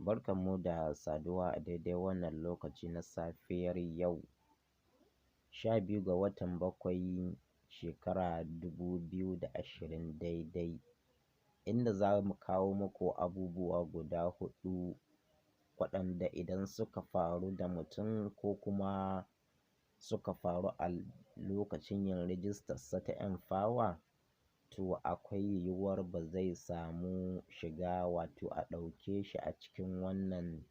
Barkanmu da saduwa a daidai wannan lokaci na safiyar yau 12 ga watan bakwai shekara 2020 daidai, inda za mu kawo muku abubuwa guda huɗu waɗanda idan suka faru da mutum ko kuma suka faru a lokacin yin rijistarsa ta Empower to akwai yiwuwar ba zai samu shiga wato a ɗauke shi a cikin wannan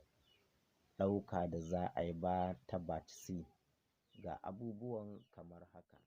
ɗauka da za a yi ba ta Part C. Ga abubuwan kamar haka.